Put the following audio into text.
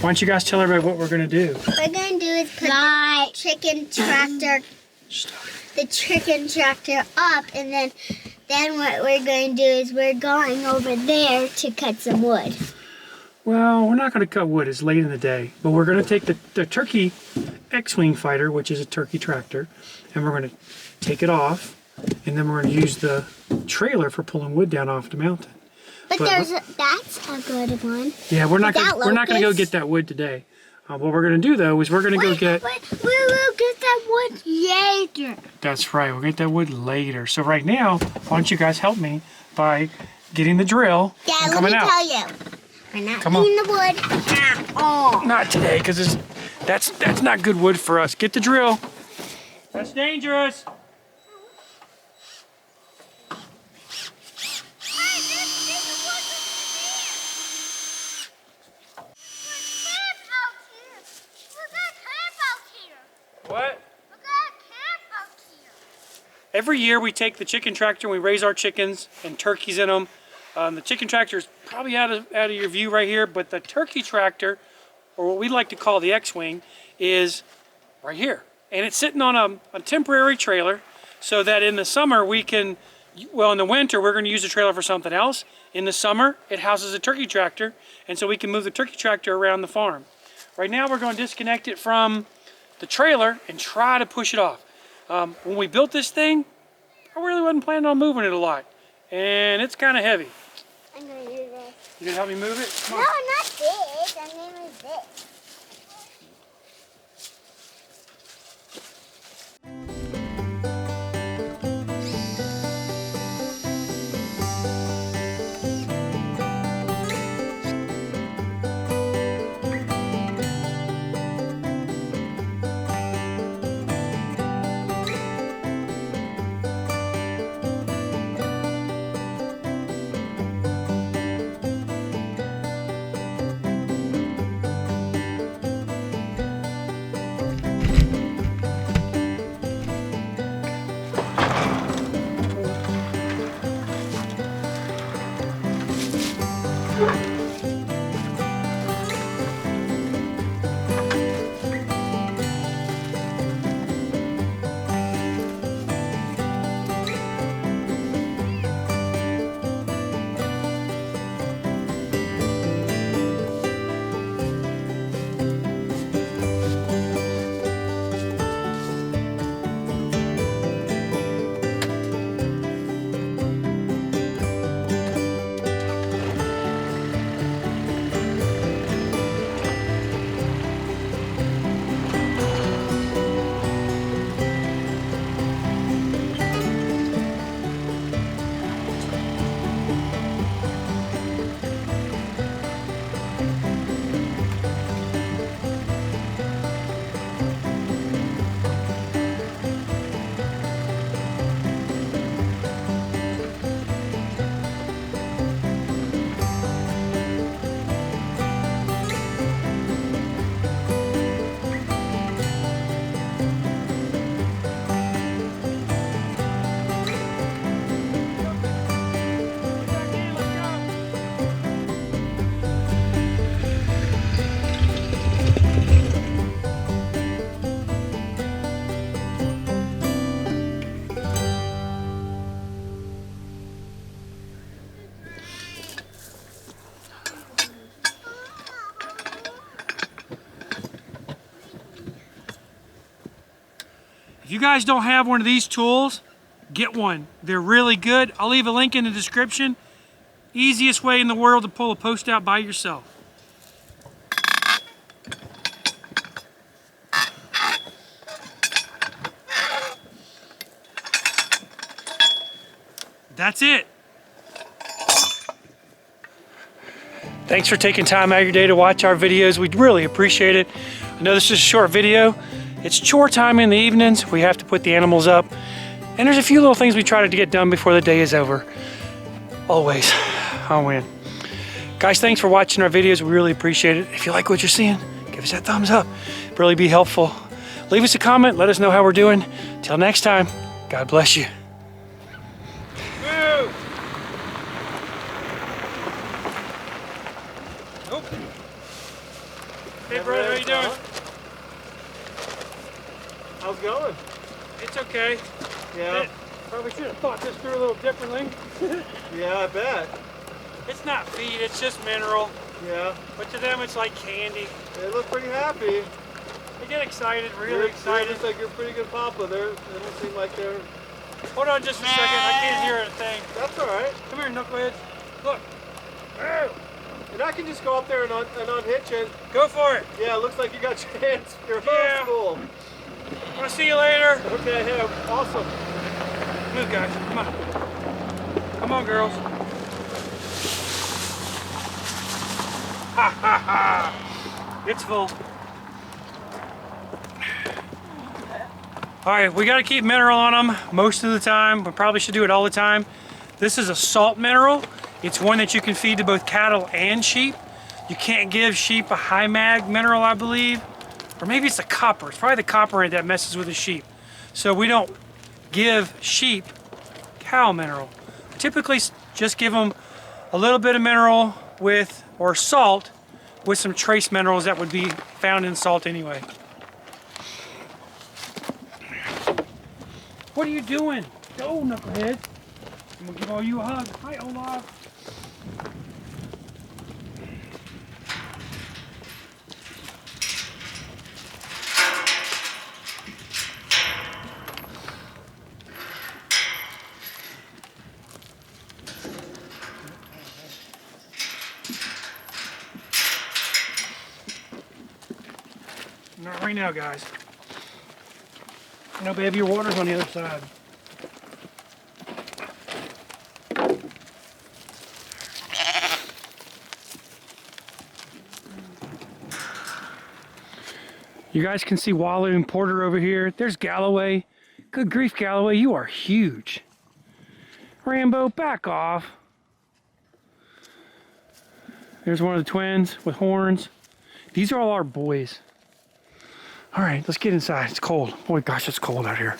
Why don't you guys tell everybody what we're going to do? What we're going to do is put the chicken tractor up, and then what we're going to do is we're going over there to cut some wood. Well, we're not going to cut wood. It's late in the day. But we're going to take the turkey X-Wing fighter, which is a turkey tractor, and we're going to take it off, and then we're going to use the trailer for pulling wood down off the mountain. But that's a good one. Yeah, we're not going to go get that wood today. What we're going to do, though, is we're going to go get... We will get that wood later. That's right. We'll get that wood later. So right now, why don't you guys help me by getting the drill and coming out. Let me tell you. We're not eating the wood at all. Not today, because that's not good wood for us. Get the drill. That's dangerous. What? Every year we take the chicken tractor and we raise our chickens and turkeys in them. The chicken tractor is probably out of your view right here, but the turkey tractor, or what we like to call the X-Wing, is right here. And it's sitting on a temporary trailer so that in the summer we can, well, in the winter we're going to use the trailer for something else. In the summer it houses a turkey tractor, and so we can move the turkey tractor around the farm. Right now we're going to disconnect it from the trailer and try to push it off. When we built this thing, I really wasn't planning on moving it a lot, and it's kind of heavy. I'm gonna do this. You gonna help me move it? No, not this. I'm gonna move this. If you guys don't have one of these tools, get one. They're really good. I'll leave a link in the description. Easiest way in the world to pull a post out by yourself. That's it. Thanks for taking time out of your day to watch our videos. We really appreciate it. I know this is a short video. It's chore time in the evenings. We have to put the animals up. And there's a few little things we try to get done before the day is over. Always. I'll win. Guys, thanks for watching our videos. We really appreciate it. If you like what you're seeing, give us that thumbs up. It'd really be helpful. Leave us a comment. Let us know how we're doing. Till next time, God bless you. Nope. Hey, brother, how you doing? How's it going? It's okay. Yeah. Probably should have thought this through a little differently. Yeah, I bet. It's not feed, it's just mineral. Yeah. But to them, it's like candy. They look pretty happy. They get excited, really excited. Looks like you're a pretty good papa. They don't seem like they're... Hold on just a second, I can't hear a thing. That's all right. Come here, knuckleheads. Look. And I can just go up there and unhitch it. Go for it. Yeah, it looks like you got your hands. You're Yeah. full. Want to see you later? Okay, yeah, awesome. Move, guys. Come on. Come on, girls. Ha ha ha. It's full. All right, we got to keep mineral on them most of the time. We probably should do it all the time. This is a salt mineral. It's one that you can feed to both cattle and sheep. You can't give sheep a high mag mineral, I believe. Or maybe it's the copper. It's probably the copper in it that messes with the sheep. So we don't give sheep cow mineral. We typically just give them a little bit of mineral with, or salt, with some trace minerals that would be found in salt anyway. What are you doing? Go, knucklehead. I'm gonna give all you a hug. Hi, Olaf. Not right now, guys. No, baby, your water's on the other side. You guys can see Wallow and Porter over here. There's Galloway. Good grief, Galloway, you are huge. Rambo, back off. There's one of the twins with horns. These are all our boys. All right, let's get inside. It's cold. Boy, gosh, it's cold out here.